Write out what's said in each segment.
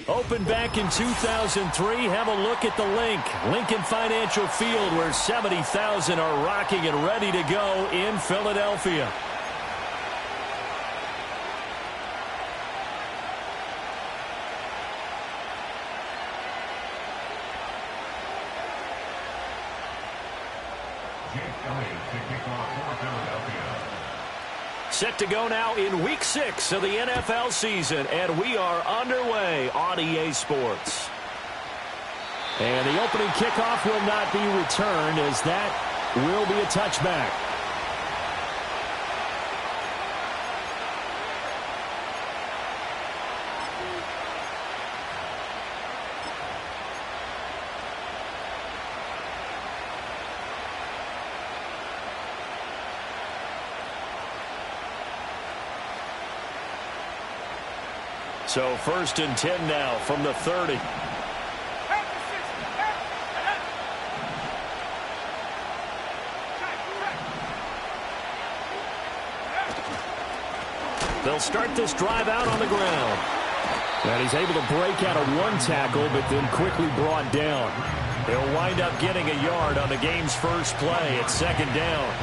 Opened back in 2003, have a look at the link. Lincoln Financial Field, where 70,000 are rocking and ready to go in Philadelphia. Set to go now in Week 6 of the NFL season, and we are underway on EA Sports. And the opening kickoff will not be returned, as that will be a touchback. So 1st and 10 now from the 30. They'll start this drive out on the ground. And he's able to break out of one tackle, but then quickly brought down. He'll wind up getting a yard on the game's first play at 2nd down.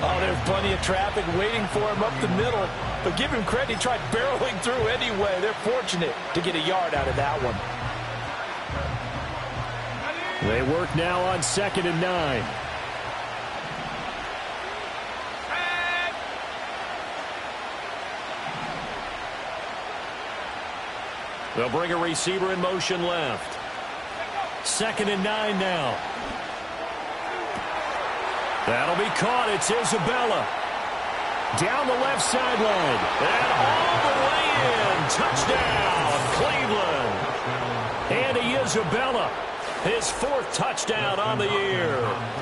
Oh, there's plenty of traffic waiting for him up the middle. But give him credit, he tried barreling through anyway. They're fortunate to get a yard out of that one. They work now on 2nd and 9. They'll bring a receiver in motion left. 2nd and 9 now. That'll be caught. It's Isabella. Down the left sideline. And all the way in. Touchdown, Cleveland. Andy Isabella, his 4th touchdown on the year.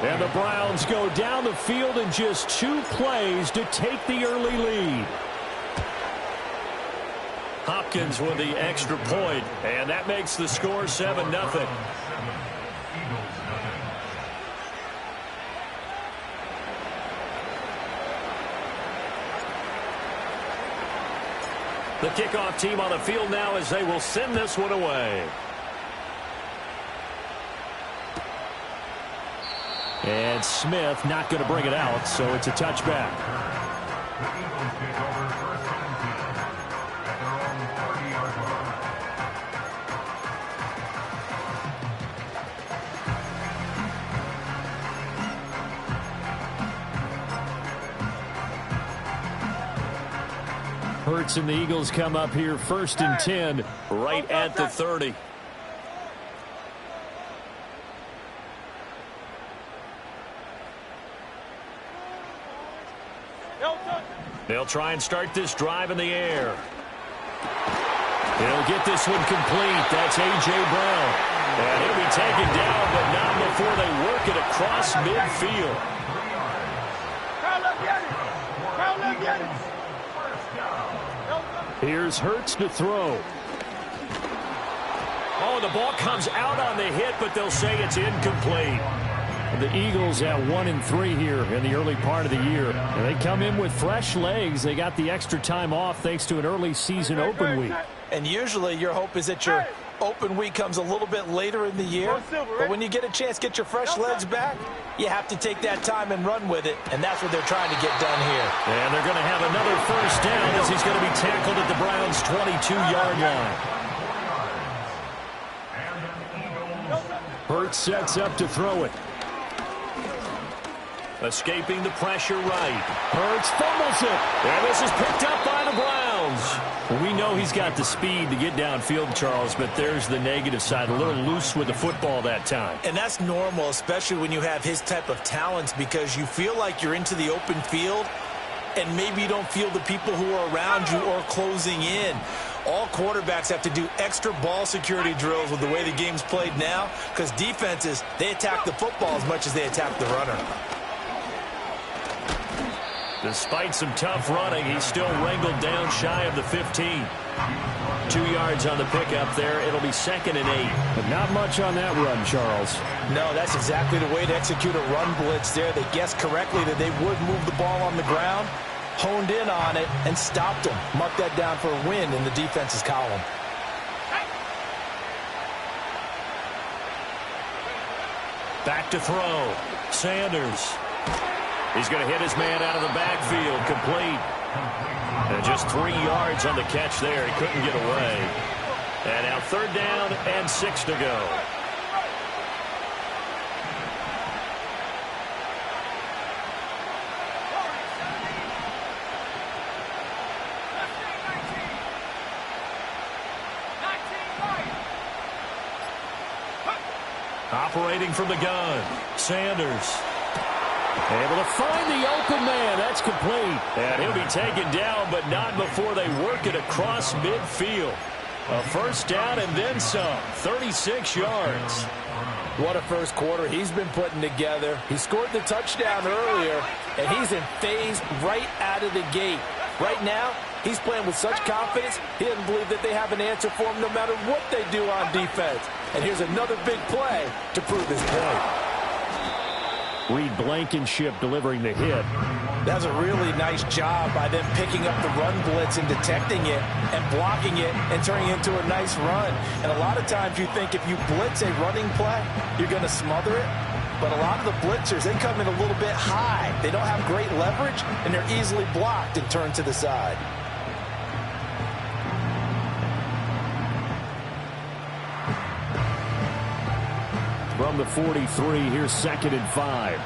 And the Browns go down the field in just 2 plays to take the early lead. Hopkins with the extra point, and that makes the score 7-0. The kickoff team on the field now as they will send this one away. And Smith not going to bring it out, so it's a touchback. Hurts and the Eagles come up here 1st and 10 right at the 30. They'll try and start this drive in the air. He'll get this one complete. That's A.J. Brown. And he'll be taken down, but not before they work it across midfield. Here's Hurts to throw. Oh, the ball comes out on the hit, but they'll say it's incomplete. The Eagles at 1-3 here in the early part of the year. And they come in with fresh legs. They got the extra time off thanks to an early season open week. And usually your hope is that your open week comes a little bit later in the year. But when you get a chance to get your fresh legs back, you have to take that time and run with it. And that's what they're trying to get done here. And they're going to have another 1st down as he's going to be tackled at the Browns' 22-yard line. Hurts sets up to throw it. Escaping the pressure right. Hurts fumbles it. And this is picked up by the Browns. We know he's got the speed to get downfield, Charles, but there's the negative side. A little loose with the football that time. And that's normal, especially when you have his type of talents, because you feel like you're into the open field and maybe you don't feel the people who are around you or closing in. All quarterbacks have to do extra ball security drills with the way the game's played now, because defenses, they attack the football as much as they attack the runner. Despite some tough running, he's still wrangled down shy of the 15. 2 yards on the pickup there. It'll be 2nd and 8. But not much on that run, Charles. No, that's exactly the way to execute a run blitz there. They guessed correctly that they would move the ball on the ground. honed in on it and stopped him. Mark that down for a win in the defense's column. Back to throw. Sanders. He's going to hit his man out of the backfield. Complete. And just 3 yards on the catch there. He couldn't get away. And now 3rd down and 6 to go. Operating from the gun. Sanders. Able to find the open man. That's complete. And he'll be taken down, but not before they work it across midfield. A 1st down and then some. 36 yards. What a first quarter he's been putting together. He scored the touchdown earlier, and he's in phase right out of the gate. Right now, he's playing with such confidence, he doesn't believe that they have an answer for him no matter what they do on defense. And here's another big play to prove his point. Reed Blankenship delivering the hit. That's a really nice job by them picking up the run blitz and detecting it and blocking it and turning it into a nice run. And a lot of times you think if you blitz a running play, you're going to smother it. But a lot of the blitzers, they come in a little bit high. They don't have great leverage, and they're easily blocked and turned to the side. From the 43, here's 2nd and 5.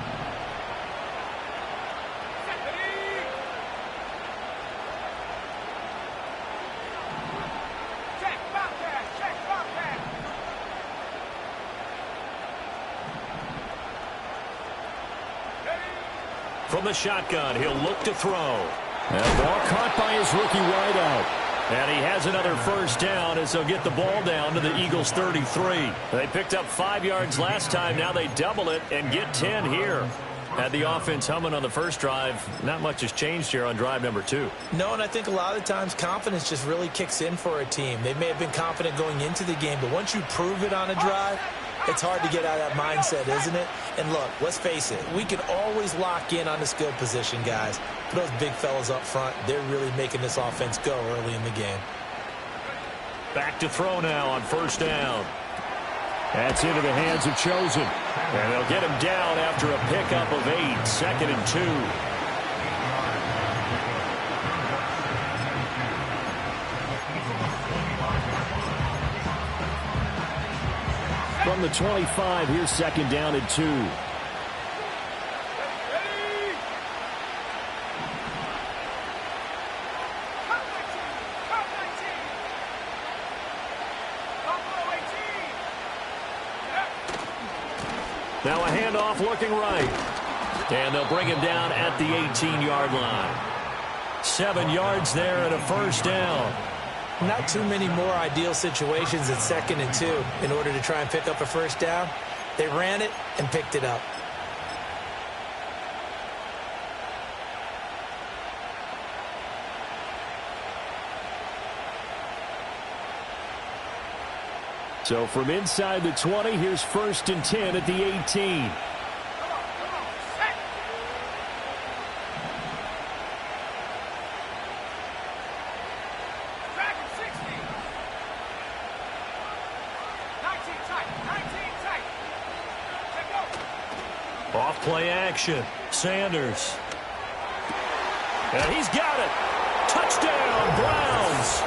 From the shotgun, he'll look to throw. And ball caught by his rookie wideout. And he has another 1st down as they'll get the ball down to the Eagles' 33. They picked up 5 yards last time. Now they double it and get 10 here. Had the offense humming on the first drive. Not much has changed here on drive number 2. No, and I think a lot of times confidence just really kicks in for a team. They may have been confident going into the game, but once you prove it on a drive, it's hard to get out of that mindset, isn't it? And look, let's face it, we can always lock in on the skill position, guys. But those big fellas up front, they're really making this offense go early in the game. Back to throw now on 1st down. That's into the hands of Chosen. And they'll get him down after a pickup of 8. 2nd and 2. From the 25, here's 2nd down and 2. Now a handoff looking right. And they'll bring him down at the 18-yard line. 7 yards there and a 1st down. Not too many more ideal situations at 2nd and 2 in order to try and pick up a 1st down. They ran it and picked it up. So from inside the 20, here's 1st and 10 at the 18. Off play action. Sanders. And he's got it. Touchdown, Browns.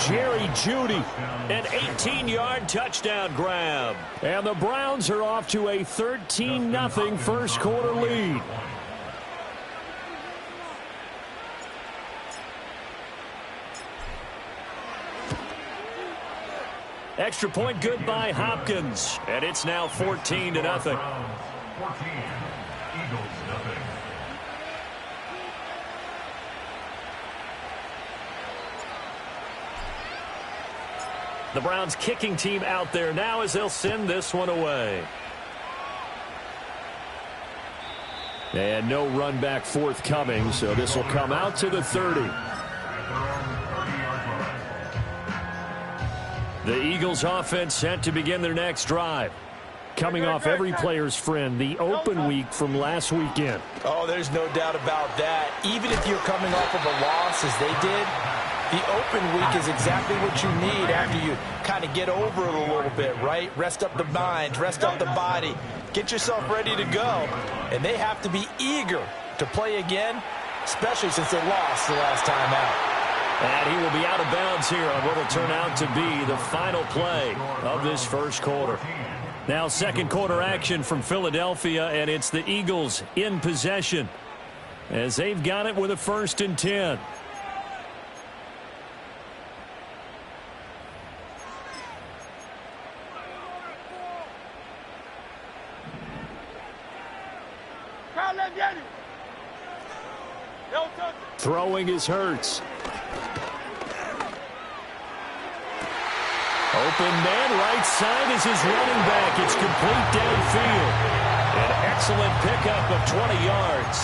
Jerry Jeudy, an 18-yard touchdown grab. And the Browns are off to a 13-0 first quarter lead. Extra point good by Hopkins. And it's now 14-0. 14, Eagles nothing. The Browns kicking team out there now as they'll send this one away. And no run back forthcoming, so this will come out to the 30. The Eagles offense set to begin their next drive. coming off every player's friend, the open week from last weekend. Oh, there's no doubt about that. Even if you're coming off of a loss as they did, the open week is exactly what you need after you kind of get over it a little bit, right? Rest up the mind, rest up the body, get yourself ready to go. And they have to be eager to play again, especially since they lost the last time out. And he will be out of bounds here on what will turn out to be the final play of this first quarter. Now second quarter action from Philadelphia, and it's the Eagles in possession as they've got it with a 1st and 10. Throwing is Hurts. Open man, right side is his running back. It's complete downfield. An excellent pickup of 20 yards.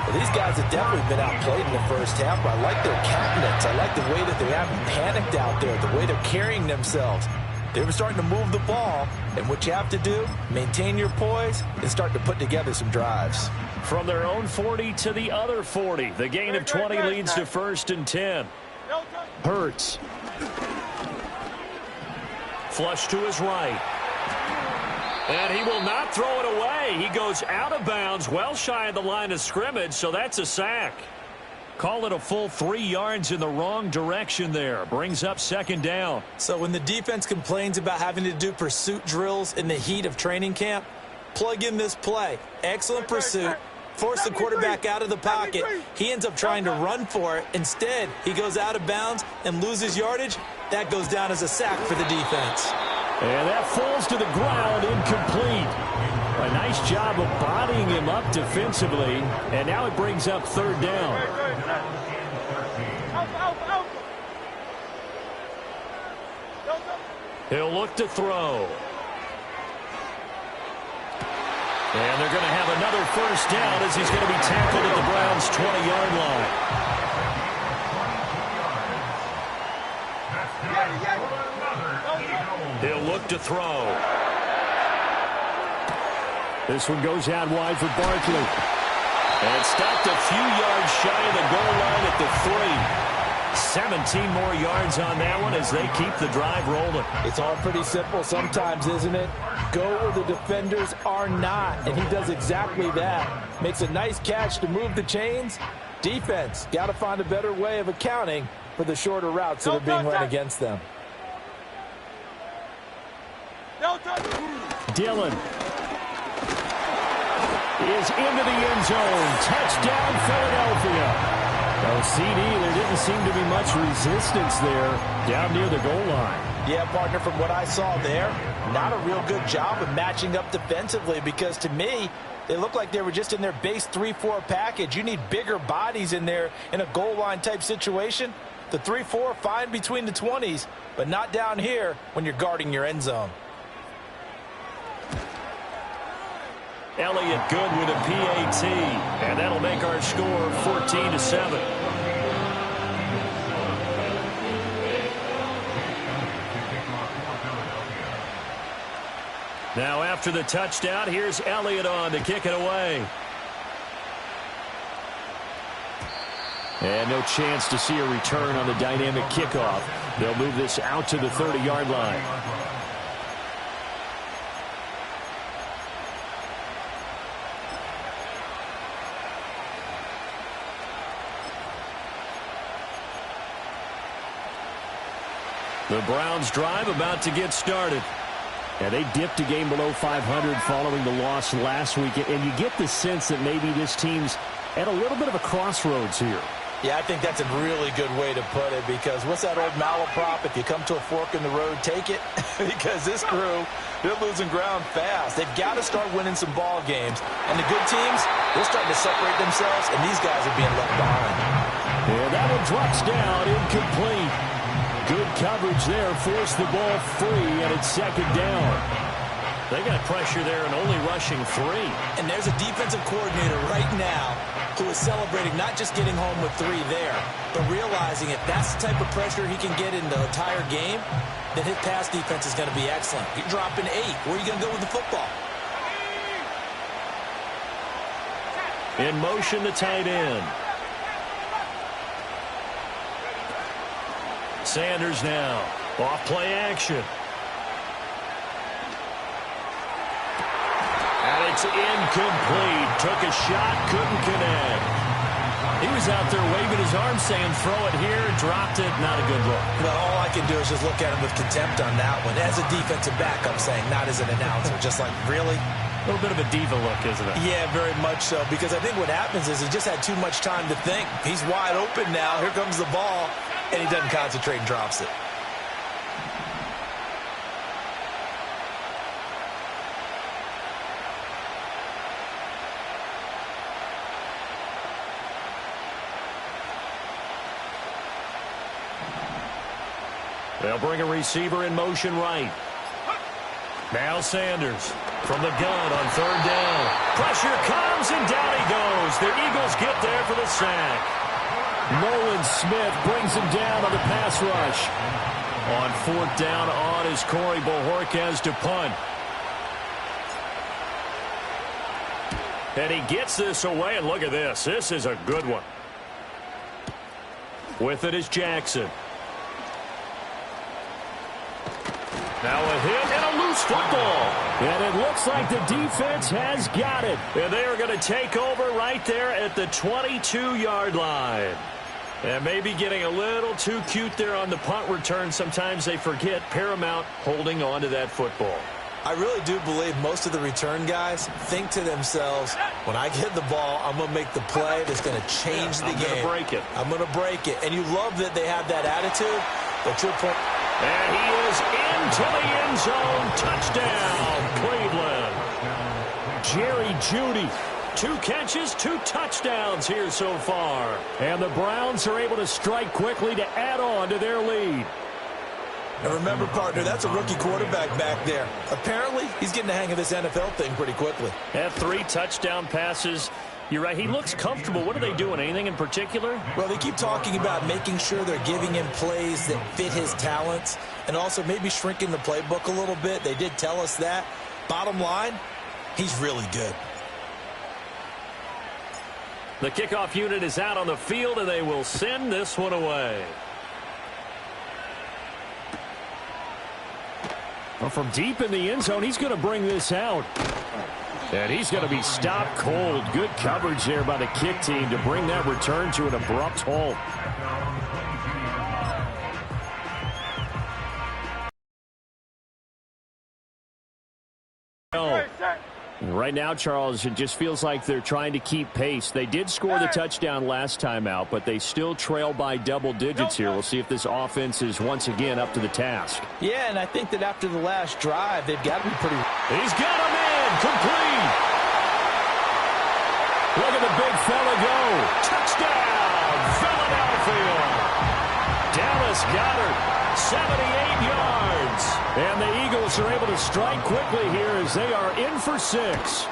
Well, these guys have definitely been outplayed in the first half, but I like their countenance. I like the way that they haven't panicked out there, the way they're carrying themselves. They were starting to move the ball, and what you have to do, maintain your poise and start to put together some drives. From their own 40 to the other 40. The gain of 20 leads to 1st and 10. Hurts. Flush to his right. And he will not throw it away. He goes out of bounds, well shy of the line of scrimmage, so that's a sack. Call it a full 3 yards in the wrong direction there. Brings up 2nd down. So when the defense complains about having to do pursuit drills in the heat of training camp, plug in this play. Excellent pursuit. Force the quarterback out of the pocket. He ends up trying to run for it. Instead, he goes out of bounds and loses yardage. That goes down as a sack for the defense. And that falls to the ground, incomplete. A nice job of bodying him up defensively. And now it brings up 3rd down. He'll look to throw. And they're going to have another 1st down as he's going to be tackled at the Browns' 20-yard line. He'll look to throw. This one goes out wide for Barkley. And stopped a few yards shy of the goal line at the 3. 17 more yards on that one as they keep the drive rolling. It's all pretty simple sometimes, isn't it? Go where the defenders are not, and he does exactly that. Makes a nice catch to move the chains. Defense, got to find a better way of accounting for the shorter routes that are being run against them. Dillon is into the end zone. Touchdown, Philadelphia. Oh, CD, there didn't seem to be much resistance there down near the goal line. Yeah, partner, from what I saw there, not a real good job of matching up defensively because to me, they look like they were just in their base 3-4 package. You need bigger bodies in there in a goal line type situation. The 3-4, fine between the 20s, but not down here when you're guarding your end zone. Elliott good with a PAT, and that'll make our score 14-7. Now after the touchdown, here's Elliott on to kick it away. And no chance to see a return on the dynamic kickoff. They'll move this out to the 30-yard line. The Browns drive about to get started. And they dipped a game below 500 following the loss last week. And you get the sense that maybe this team's at a little bit of a crossroads here. Yeah, I think that's a really good way to put it because what's that old malaprop? If you come to a fork in the road, take it. Because this crew, they're losing ground fast. They've got to start winning some ball games. And the good teams, they're starting to separate themselves, and these guys are being left behind. And that one drops down, incomplete. Good coverage there, forced the ball free, and it's 2nd down. They got pressure there and only rushing 3. And there's a defensive coordinator right now who is celebrating not just getting home with 3 there, but realizing if that's the type of pressure he can get in the entire game, then his pass defense is going to be excellent. You're dropping 8. Where are you going to go with the football? In motion, the tight end. Sanders now. Off play action. And it's incomplete. Took a shot, couldn't connect. He was out there waving his arm saying, throw it here, dropped it, not a good look. Well, all I can do is just look at him with contempt on that one. As a defensive back, I'm saying, not as an announcer. Just like, really? A little bit of a diva look, isn't it? Yeah, very much so. Because I think what happens is he just had too much time to think. He's wide open now. Here comes the ball. And he doesn't concentrate and drops it. They'll bring a receiver in motion right. Now Sanders from the gun on 3rd down. Pressure comes, and down he goes. The Eagles get there for the sack. Nolan Smith brings him down on the pass rush. On 4th down on is Corey Bojorquez to punt. And he gets this away, and look at this. This is a good one. With it is Jackson. Now a hit and a loose football. And it looks like the defense has got it. And they are going to take over right there at the 22-yard line. And maybe getting a little too cute there on the punt return. Sometimes they forget paramount holding on to that football. I really do believe most of the return guys think to themselves, when I get the ball, I'm going to make the play that's going to change the game. I'm going to break it. I'm going to break it. And you love that they have that attitude. But your point. And he is into the end zone. Touchdown, Cleveland. Jerry Jeudy. 2 catches, 2 touchdowns here so far. And the Browns are able to strike quickly to add on to their lead. And remember, partner, that's a rookie quarterback back there. Apparently, he's getting the hang of this NFL thing pretty quickly. Had 3 touchdown passes. You're right. He looks comfortable. What are they doing? Anything in particular? Well, they keep talking about making sure they're giving him plays that fit his talents and also maybe shrinking the playbook a little bit. They did tell us that. Bottom line, he's really good. The kickoff unit is out on the field, and they will send this one away. Well, from deep in the end zone, he's going to bring this out. And he's going to be stopped cold. Good coverage there by the kick team to bring that return to an abrupt halt. Right now, Charles, it just feels like they're trying to keep pace. They did score the touchdown last time out, but they still trail by double digits here. We'll see if this offense is once again up to the task. Yeah, and I think that after the last drive, they've got to be pretty... He's got him in. Complete. Look at the big fella go. Touchdown, Philadelphia. Dallas Goedert, 78 yards. And the Eagles are able to strike quickly here as they are in for 6.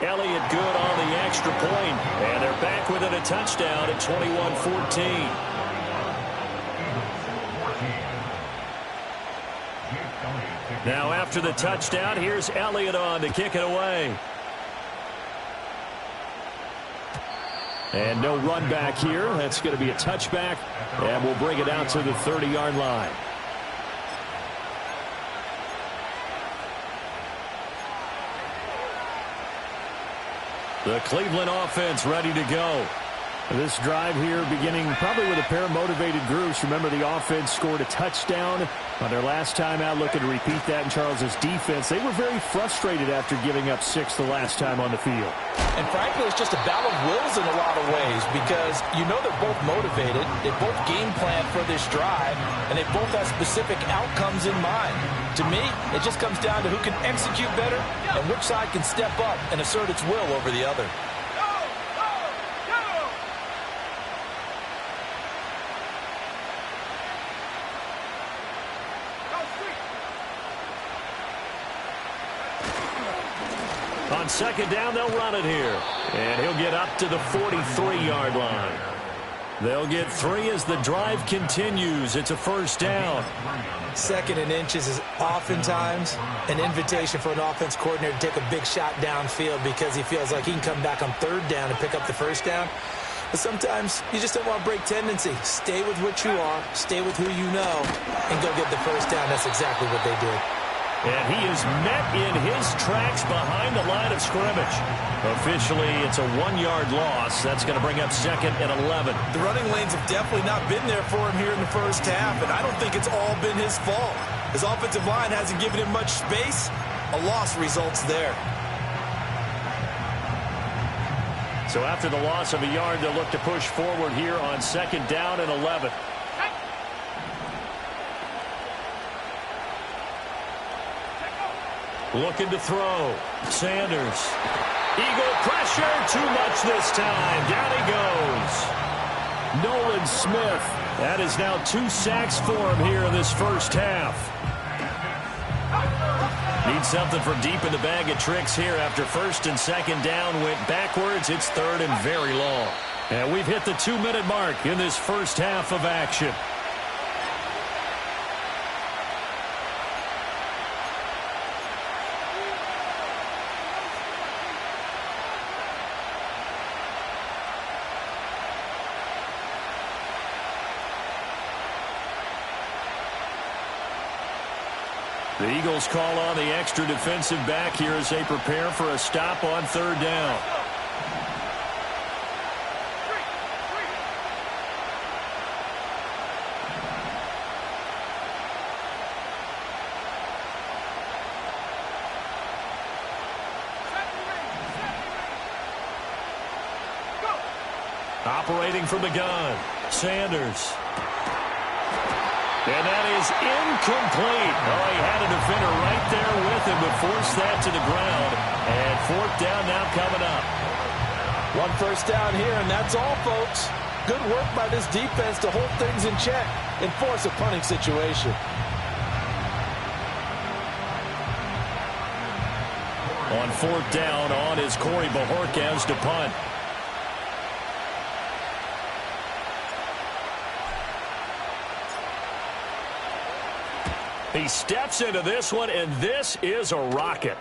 Elliott good on the extra point. And they're back within a touchdown at 21-14. Now after the touchdown, here's Elliott on to kick it away. And no run back here. That's going to be a touchback. And we'll bring it out to the 30-yard line. The Cleveland offense ready to go. This drive here beginning probably with a pair of motivated groups. Remember, the offense scored a touchdown on their last time out. Looking to repeat that in Charles's defense. They were very frustrated after giving up 6 the last time on the field. And frankly, it's just a battle of wills in a lot of ways because you know they're both motivated. They both game plan for this drive, and they both have specific outcomes in mind. To me, it just comes down to who can execute better and which side can step up and assert its will over the other. On second down, they'll run it here. And he'll get up to the 43-yard line. They'll get 3 as the drive continues. It's a first down. 2nd and inches is oftentimes an invitation for an offense coordinator to take a big shot downfield because he feels like he can come back on 3rd down and pick up the first down. But sometimes you just don't want to break tendency. Stay with what you are, stay with who you know, and go get the first down. That's exactly what they did. And he is met in his tracks behind the line of scrimmage. Officially, it's a 1-yard loss. That's going to bring up 2nd and 11. The running lanes have definitely not been there for him here in the first half, and I don't think it's all been his fault. His offensive line hasn't given him much space. A loss results there. So after the loss of a yard, they'll look to push forward here on 2nd down and 11. Looking to throw. Sanders. Eagle pressure. Too much this time. Down he goes. Nolan Smith. That is now 2 sacks for him here in this first half. Needs something from deep in the bag of tricks here after 1st and 2nd down went backwards. It's 3rd and very long. And we've hit the 2-minute mark in this first half of action. The Eagles call on the extra defensive back here as they prepare for a stop on 3rd down. Operating from the gun, Sanders. And that is incomplete. Oh, he had a defender right there with him, but forced that to the ground. And 4th down now coming up. 1 first down here, and that's all, folks. Good work by this defense to hold things in check and force a punting situation. On 4th down, on is Corey Bojorquez to punt. He steps into this one, and this is a rocket.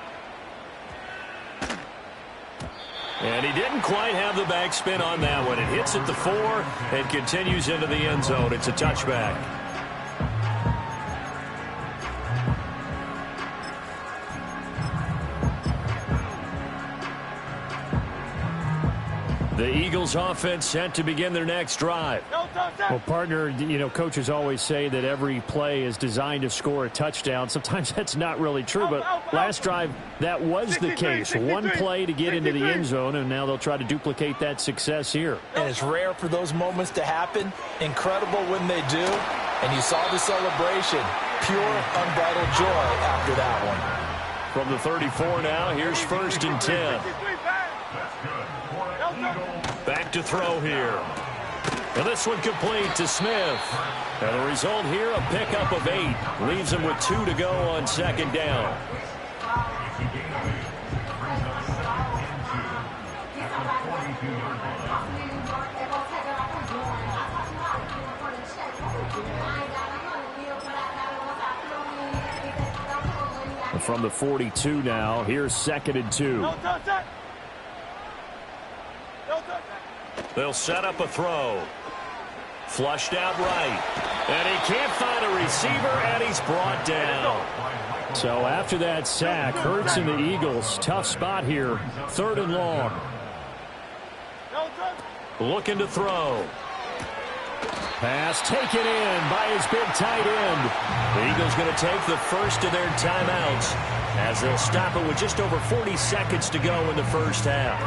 And he didn't quite have the backspin on that one. It hits at the 4 and continues into the end zone. It's a touchback. The Eagles offense set to begin their next drive. Well, partner, you know, coaches always say that every play is designed to score a touchdown. Sometimes that's not really true, but last drive, that was the case. 1 play to get into the end zone, and now they'll try to duplicate that success here. And it's rare for those moments to happen. Incredible when they do. And you saw the celebration. Pure, unbridled joy after that one. From the 34 now, here's 1st and 10. Back to throw here. And this one complete to Smith. And the result here, a pickup of 8. Leaves him with 2 to go on 2nd down. From the 42 now, here's 2nd and 2. They'll set up a throw. Flushed out right. And he can't find a receiver, and he's brought down. So after that sack, Hurts and the Eagles, tough spot here. 3rd and long. Looking to throw. Pass taken in by his big tight end. The Eagles going to take the first of their timeouts as they'll stop it with just over 40 seconds to go in the first half.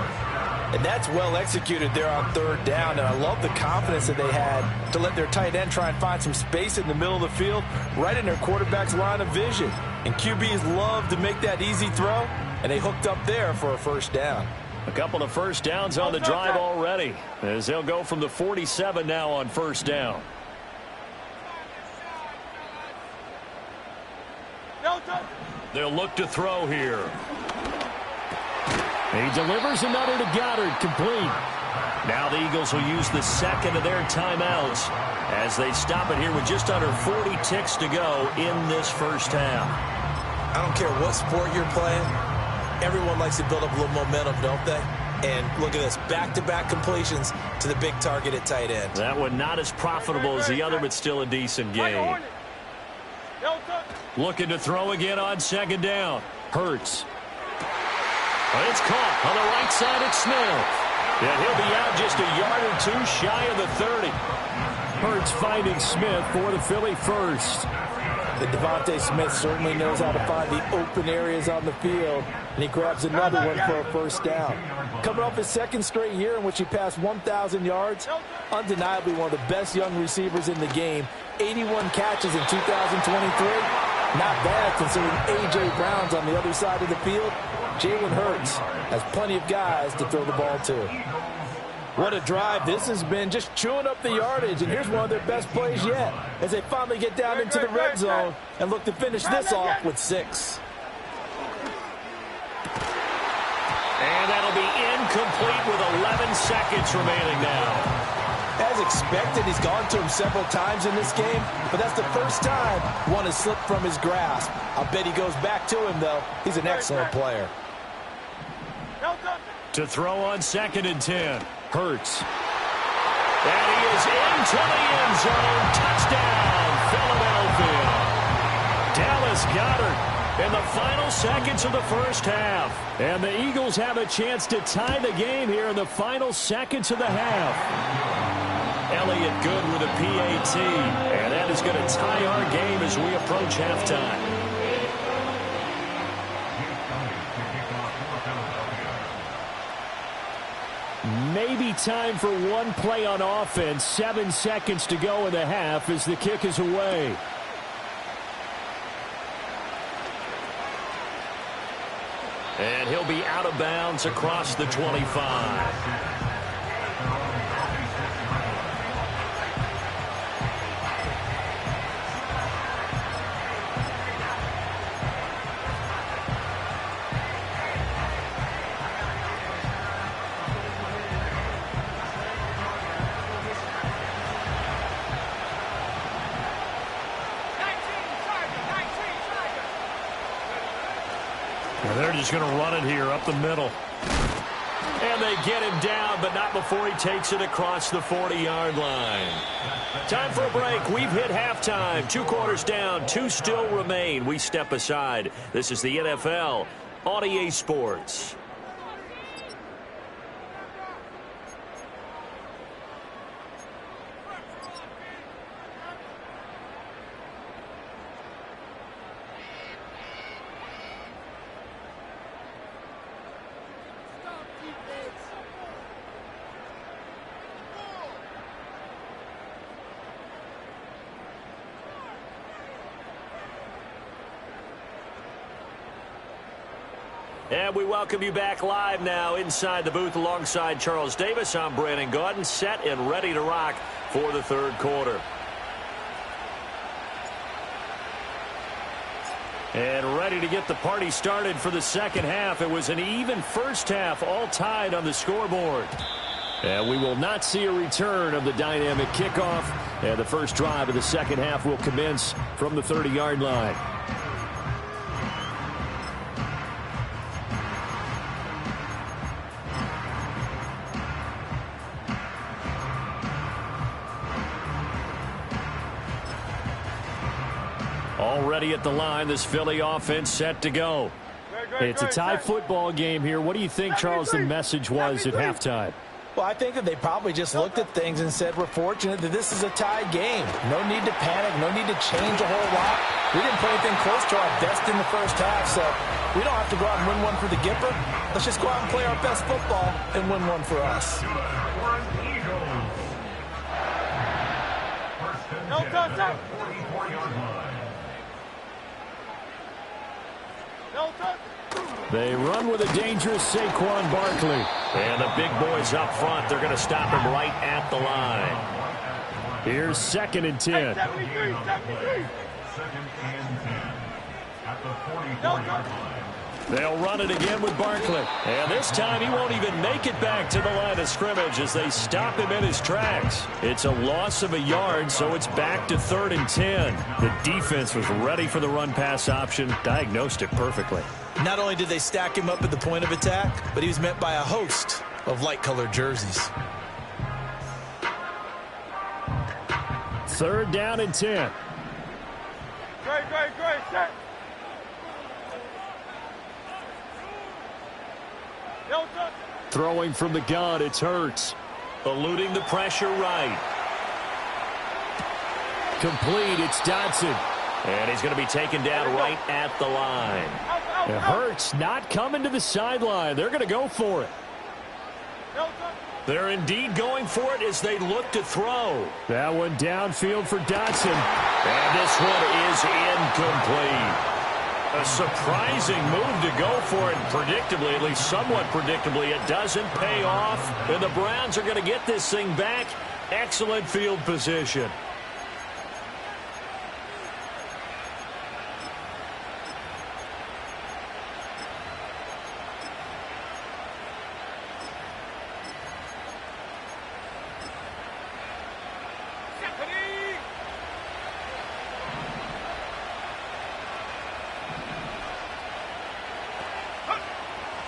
And that's well executed there on 3rd down. And I love the confidence that they had to let their tight end try and find some space in the middle of the field, right in their quarterback's line of vision. And QBs love to make that easy throw, and they hooked up there for a first down. A couple of first downs on the drive already, as they'll go from the 47 now on 1st down. They'll look to throw here. He delivers another to Goddard, complete. Now the Eagles will use the second of their timeouts as they stop it here with just under 40 ticks to go in this first half. I don't care what sport you're playing. Everyone likes to build up a little momentum, don't they? And look at this, back-to-back completions to the big target at tight end. That one not as profitable as the other, but still a decent game. Looking to throw again on second down. Hurts. But it's caught on the right side at Smith. And he'll be out just a yard or two shy of the 30. Hurts finding Smith for the Philly first. The Devontae Smith certainly knows how to find the open areas on the field, and he grabs another one for a first down. Coming off his second straight year in which he passed 1,000 yards, undeniably one of the best young receivers in the game. 81 catches in 2023. Not bad considering A.J. Brown's on the other side of the field. Jalen Hurts has plenty of guys to throw the ball to. What a drive this has been, just chewing up the yardage, and here's one of their best plays yet as they finally get down into the red zone and look to finish this off with 6. And that'll be incomplete with 11 seconds remaining now. As expected, he's gone to him several times in this game, but that's the first time one has slipped from his grasp. I'll bet he goes back to him, though. He's an excellent player. To throw on second and 10. Hurts. And he is into the end zone. Touchdown, Philadelphia. Dallas Goedert in the final seconds of the first half. And the Eagles have a chance to tie the game here in the final seconds of the half. Elliott good with a PAT. And that is going to tie our game as we approach halftime. Maybe time for one play on offense. 7 seconds to go in the half as the kick is away. And he'll be out of bounds across the 25. They're just going to run it here up the middle. And they get him down, but not before he takes it across the 40-yard line. Time for a break. We've hit halftime. 2 quarters down. 2 still remain. We step aside. This is the NFL on EA Sports. And we welcome you back live now inside the booth alongside Charles Davis. I'm Brandon Gaudin, set and ready to rock for the third quarter. And ready to get the party started for the second half. It was an even first half, all tied on the scoreboard. And we will not see a return of the dynamic kickoff. And the first drive of the second half will commence from the 30-yard line. Already at the line, this Philly offense set to go. It's a tie football game here. What do you think, Charles, the message was at halftime? Well, I think that they probably just looked at things and said, we're fortunate that this is a tie game. No need to panic, no need to change a whole lot. We didn't play anything close to our best in the first half, so we don't have to go out and win one for the Gipper. Let's just go out and play our best football and win one for us. No touchdown. They run with a dangerous Saquon Barkley. And the big boys up front, they're going to stop him right at the line. Here's second and 10. 73, 73. Second and 10 at the 44-yard line. They'll run it again with Barkley. And this time he won't even make it back to the line of scrimmage as they stop him in his tracks. It's a loss of a yard, so it's back to 3rd and 10. The defense was ready for the run-pass option, diagnosed it perfectly. Not only did they stack him up at the point of attack, but he was met by a host of light-colored jerseys. 3rd down and 10. Great, set. Throwing from the gun, it's Hurts. Eluding the pressure right. Complete, it's Dotson. And he's going to be taken down right at the line. And Hurts not coming to the sideline. They're going to go for it. They're indeed going for it as they look to throw. That one downfield for Dotson. And this one is incomplete. A surprising move to go for it. Predictably, at least somewhat predictably, it doesn't pay off. And the Browns are going to get this thing back. Excellent field position.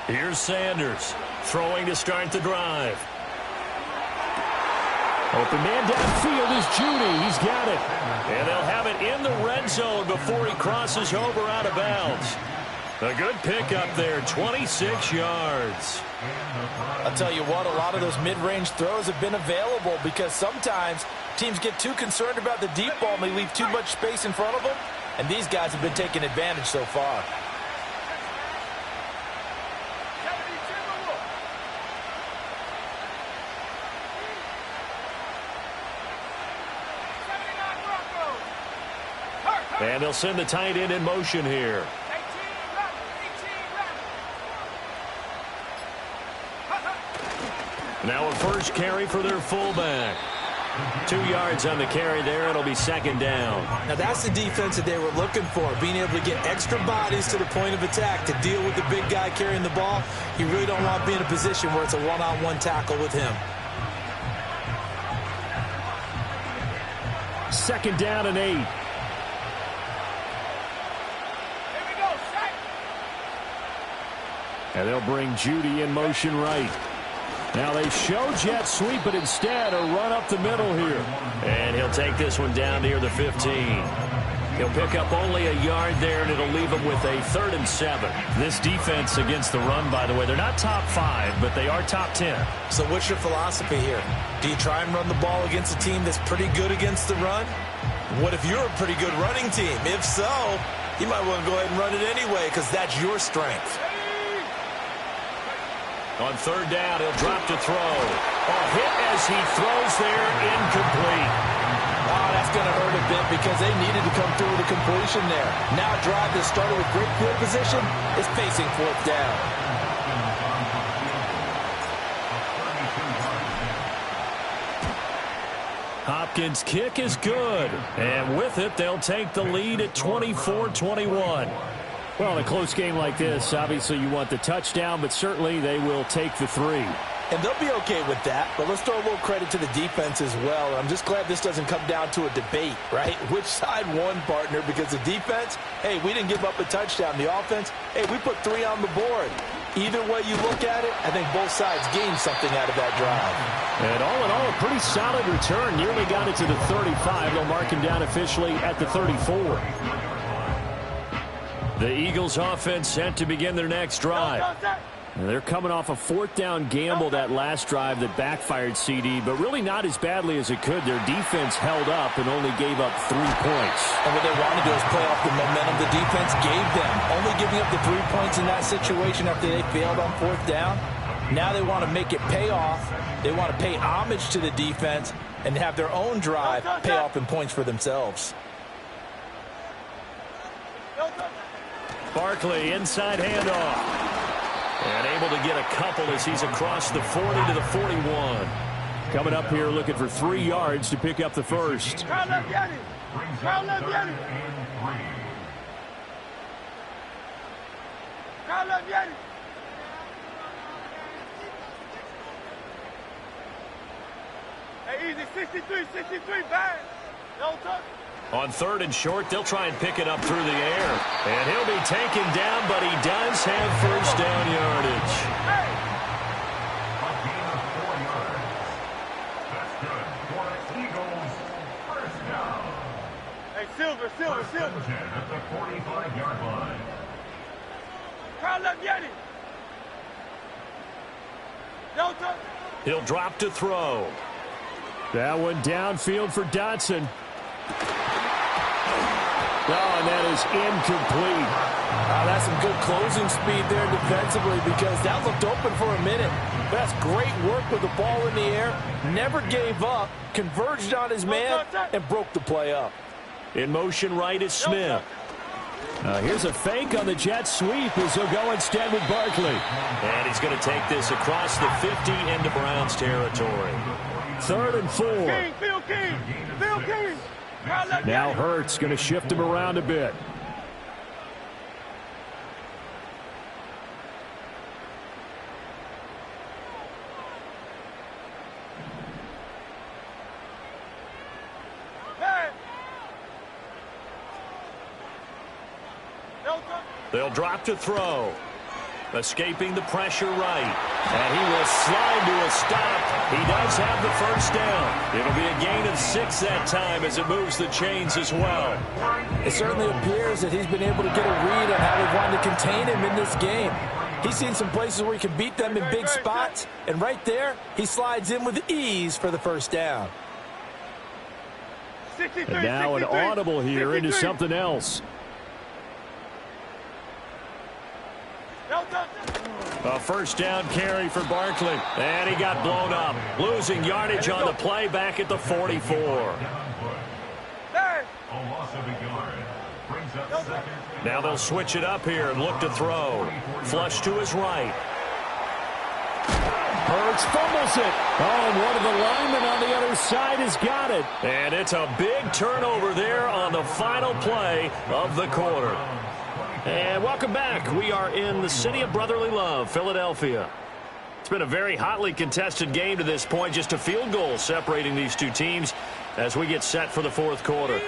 Here's Sanders throwing to start the drive. Open man downfield is Judy. He's got it. And they'll have it in the red zone before he crosses over out of bounds. A good pickup there, 26 yards. I'll tell you what, a lot of those mid-range throws have been available because sometimes teams get too concerned about the deep ball and they leave too much space in front of them. And these guys have been taking advantage so far. And they'll send the tight end in motion here. Now a first carry for their fullback. 2 yards on the carry there. It'll be 2nd down. Now that's the defense that they were looking for, being able to get extra bodies to the point of attack to deal with the big guy carrying the ball. You really don't want to be in a position where it's a one-on-one tackle with him. 2nd down and 8. And they'll bring Judy in motion right. Now they show jet sweep, but instead a run up the middle here. And he'll take this one down near the 15. He'll pick up only a yard there, and it'll leave him with a 3rd and 7. This defense against the run, by the way, they're not top 5, but they are top 10. So what's your philosophy here? Do you try and run the ball against a team that's pretty good against the run? What if you're a pretty good running team? If so, you might want to go ahead and run it anyway because that's your strength. On 3rd down, he'll drop to throw. A hit as he throws there, incomplete. Oh, that's going to hurt a bit because they needed to come through with a completion there. Now a drive that started with great field position is facing 4th down. Hopkins' kick is good. And with it, they'll take the lead at 24-21. Well, in a close game like this, obviously you want the touchdown, but certainly they will take the 3. And they'll be okay with that, but let's throw a little credit to the defense as well. I'm just glad this doesn't come down to a debate, right? Which side won, partner? Because the defense, hey, we didn't give up a touchdown. The offense, hey, we put 3 on the board. Either way you look at it, I think both sides gained something out of that drive. And all in all, a pretty solid return. Nearly got it to the 35. They'll mark him down officially at the 34. The Eagles offense set to begin their next drive. And they're coming off a 4th down gamble that last drive that backfired CD, but really not as badly as it could. Their defense held up and only gave up 3 points. And what they want to do is play off the momentum the defense gave them. Only giving up the 3 points in that situation after they failed on 4th down. Now they want to make it pay off. They want to pay homage to the defense and have their own drive pay off in points for themselves. Barkley, inside handoff. And able to get a couple as he's across the 40 to the 41. Coming up here looking for 3 yards to pick up the first. Call up Yeti. Hey, easy, 63, bang. No touch. On 3rd and short, they'll try and pick it up through the air. And he'll be taken down, but he does have first down yardage. Hey. Hey, Silver. At the 45-yard line. Call up Yeti. No touch. He'll drop to throw. That one downfield for Dotson. Oh, and that is incomplete. That's some good closing speed there defensively because that looked open for a minute. That's great work with the ball in the air. Never gave up, converged on his man, and broke the play up. In motion right is Smith. Here's a fake on the jet sweep as he'll go instead with Barkley. And he's going to take this across the 50 into Browns territory. 3rd and 4. Phil King. Now Hurts going to shift him around a bit. Hey. They'll drop to throw. Escaping the pressure right. And he will slide to a stop. He does have the first down. It'll be a gain of 6 that time as it moves the chains as well. It certainly appears that he's been able to get a read on how they wanted to contain him in this game. He's seen some places where he can beat them in big spots. And right there, he slides in with ease for the first down. And now an audible here into something else. A first down carry for Barkley. And he got blown up. Losing yardage on the play back at the 44. Now they'll switch it up here and look to throw. Flush to his right. Hurts fumbles it. Oh, and one of the linemen on the other side has got it. And it's a big turnover there on the final play of the quarter. And welcome back. We are in the city of brotherly love, Philadelphia. It's been a very hotly contested game to this point. Just a field goal separating these two teams as we get set for the 4th quarter.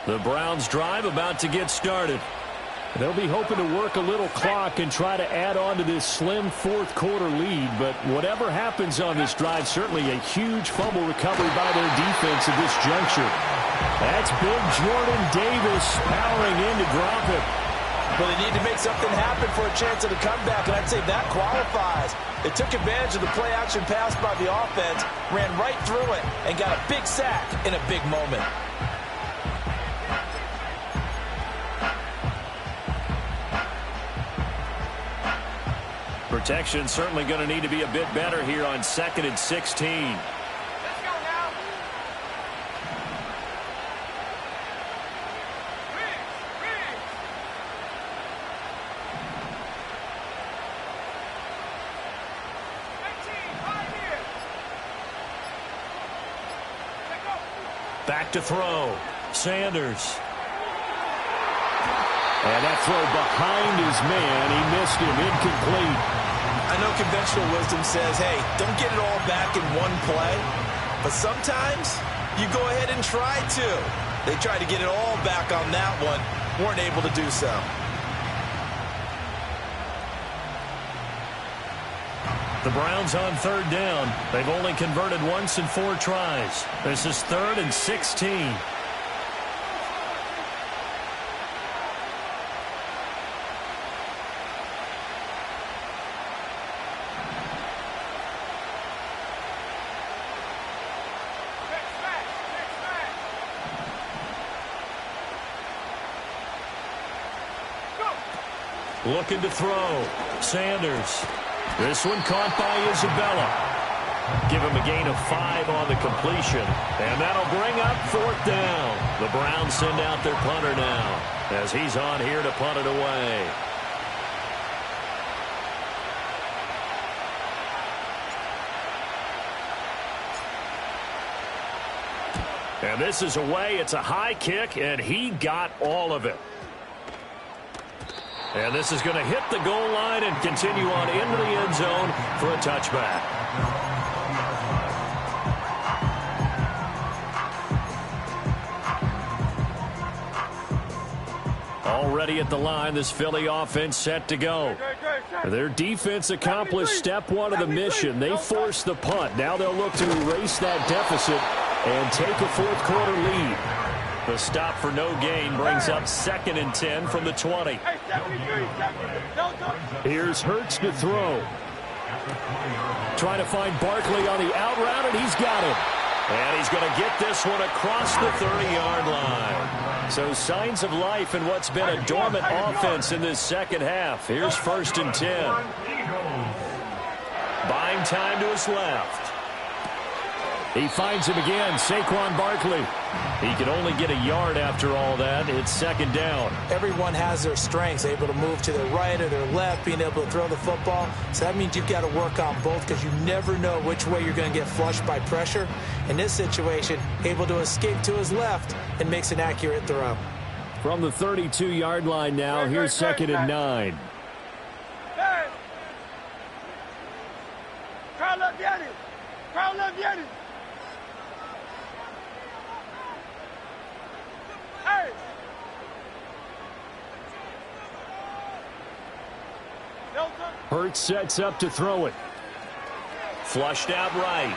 The Browns drive about to get started. They'll be hoping to work a little clock and try to add on to this slim 4th quarter lead. But whatever happens on this drive, certainly a huge fumble recovery by their defense at this juncture. That's big Jordan Davis powering in to drop it. Well, they need to make something happen for a chance at a comeback, and I'd say that qualifies. They took advantage of the play-action pass by the offense, ran right through it, and got a big sack in a big moment. Protection certainly going to need to be a bit better here on 2nd and 16. Back to throw. Sanders. And that throw behind his man. He missed him. Incomplete. I know conventional wisdom says, hey, don't get it all back in one play. But sometimes you go ahead and try to. They tried to get it all back on that one. Weren't able to do so. The Browns on 3rd down. They've only converted once in 4 tries. This is 3rd and 16. Looking to throw. Sanders. This one caught by Isabella. Give him a gain of 5 on the completion. And that'll bring up 4th down. The Browns send out their punter now as he's on here to punt it away. And this is away. It's a high kick, and he got all of it. And this is going to hit the goal line and continue on into the end zone for a touchback. Already at the line, this Philly offense set to go. Their defense accomplished step one of the mission. They forced the punt. Now they'll look to erase that deficit and take a fourth quarter lead. The stop for no gain brings up 2nd and 10 from the 20. Here's Hurts to throw. Trying to find Barkley on the out route, and he's got it. And he's going to get this one across the 30-yard line. So signs of life in what's been a dormant offense in this second half. Here's 1st and 10. Buying time to his left. He finds him again, Saquon Barkley. He can only get a yard after all that. It's 2nd down. Everyone has their strengths, able to move to their right or their left, being able to throw the football. So that means you've got to work on both because you never know which way you're going to get flushed by pressure. In this situation, able to escape to his left and makes an accurate throw. From the 32-yard line now, here's 2nd and 9. Hey! Crowd up, Yanni! Crowd up, Yanni! Hey! Hurts sets up to throw it. Flushed out right.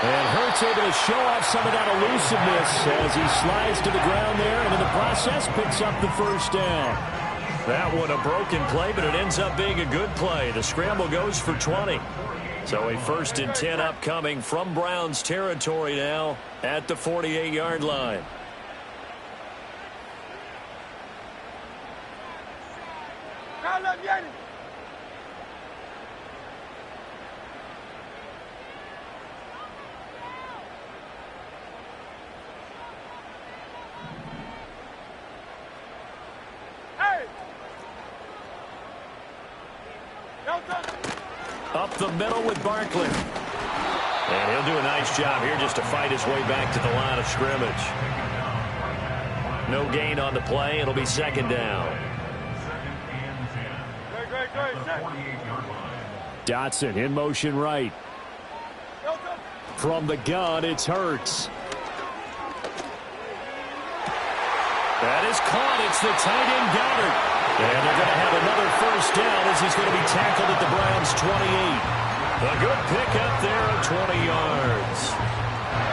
And Hurts able to show off some of that elusiveness as he slides to the ground there, and in the process picks up the 1st down. That one a broken play, but it ends up being a good play. The scramble goes for 20. So a 1st and 10 upcoming from Browns territory now at the 48-yard line. Up the middle with Barkley. And he'll do a nice job here just to fight his way back to the line of scrimmage. No gain on the play. It'll be 2nd down. Dotson in motion right. From the gun, it's Hurts. That is caught. It's the tight end Goddard. And they're going to have another 1st down as he's going to be tackled at the Browns' 28. A good pickup there of 20 yards.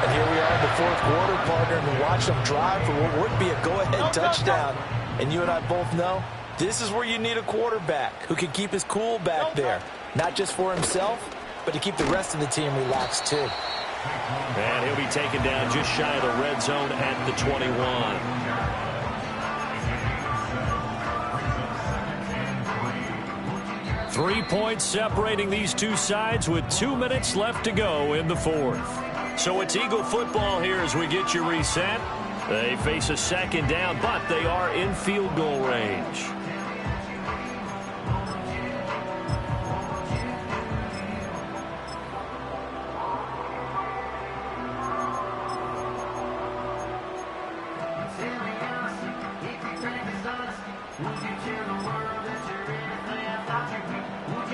And here we are in the 4th quarter, partner, and watch them drive for what would be a go-ahead touchdown. And you and I both know this is where you need a quarterback who can keep his cool back there. Not just for himself, but to keep the rest of the team relaxed too. And he'll be taken down just shy of the red zone at the 21. 3 points separating these two sides with 2 minutes left to go in the 4th. So it's Eagle football here as we get you reset. They face a 2nd down, but they are in field goal range.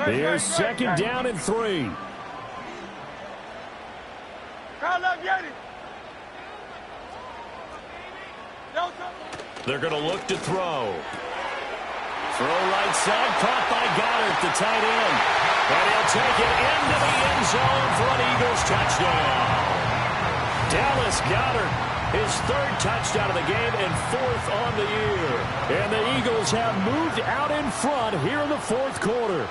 Here's 2nd down and 3. They're going to look to throw. Throw right side, caught by Goddard, the tight end. And he'll take it into the end zone for an Eagles touchdown. Dallas Goddard, his 3rd touchdown of the game and 4th on the year. And the Eagles have moved out in front here in the 4th quarter.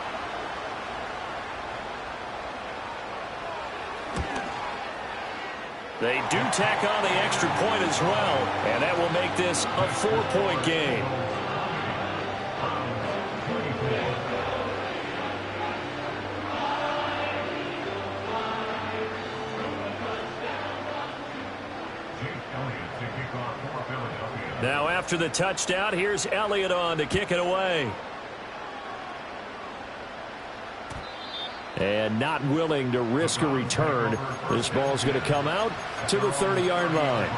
They do tack on the extra point as well, and that will make this a 4-point game. Now after the touchdown, here's Elliott on to kick it away. And not willing to risk a return. This ball's going to come out to the 30-yard line.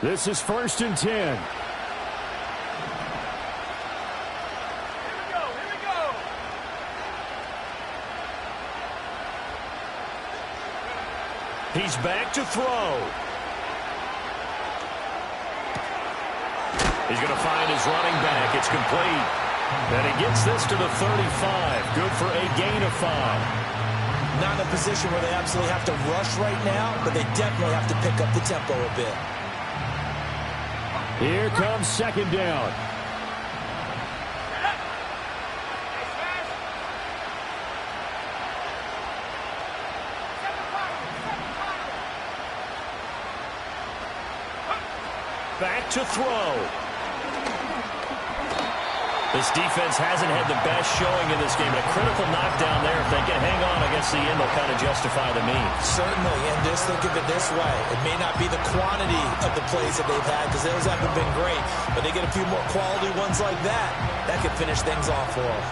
This is 1st and 10. He's back to throw. He's going to find his running back. It's complete. And he gets this to the 35. Good for a gain of 5. Not in a position where they absolutely have to rush right now, but they definitely have to pick up the tempo a bit. Here comes 2nd down. Back to throw. This defense hasn't had the best showing in this game. A critical knockdown there. If they can hang on against the end, they'll kind of justify the means. Certainly, and just think of it this way. It may not be the quantity of the plays that they've had because those haven't been great, but they get a few more quality ones like that. That could finish things off for them.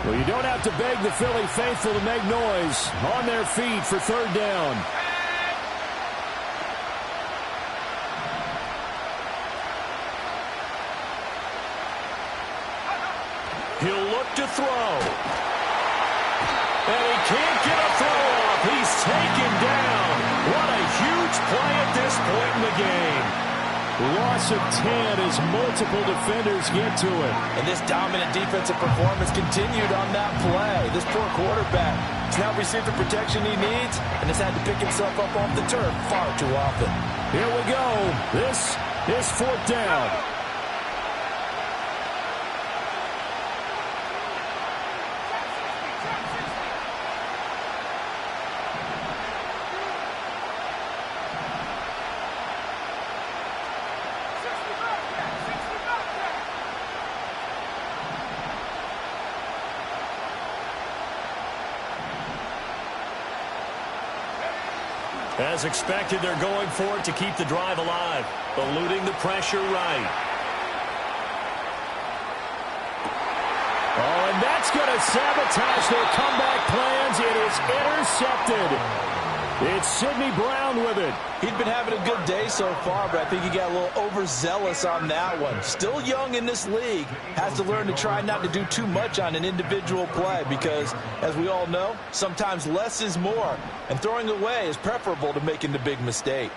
Well, you don't have to beg the Philly faithful to make noise. On their feet for 3rd down. He'll look to throw. And he can't get a throw off. He's taken down. What a huge play at this point in the game. Loss of 10 as multiple defenders get to it. And this dominant defensive performance continued on that play. This poor quarterback has now received the protection he needs and has had to pick himself up off the turf far too often. Here we go. This is 4th down. As expected, they're going for it to keep the drive alive, eluding the pressure right. Oh, and that's going to sabotage their comeback plans. It is intercepted. It's Sidney Brown with it. He'd been having a good day so far, but I think he got a little overzealous on that one. Still young in this league. Has to learn to try not to do too much on an individual play because, as we all know, sometimes less is more. And throwing away is preferable to making the big mistake.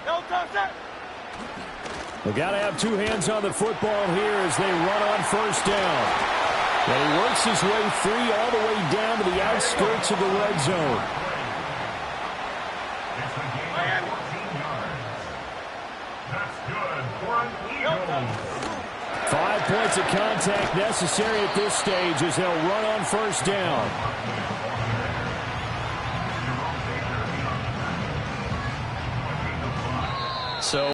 We've got to have two hands on the football here as they run on 1st down. And he works his way free all the way down to the outskirts of the red zone. It's a gain of 14 yards. That's good for an Eagle. 5 points of contact necessary at this stage as they'll run on 1st down. So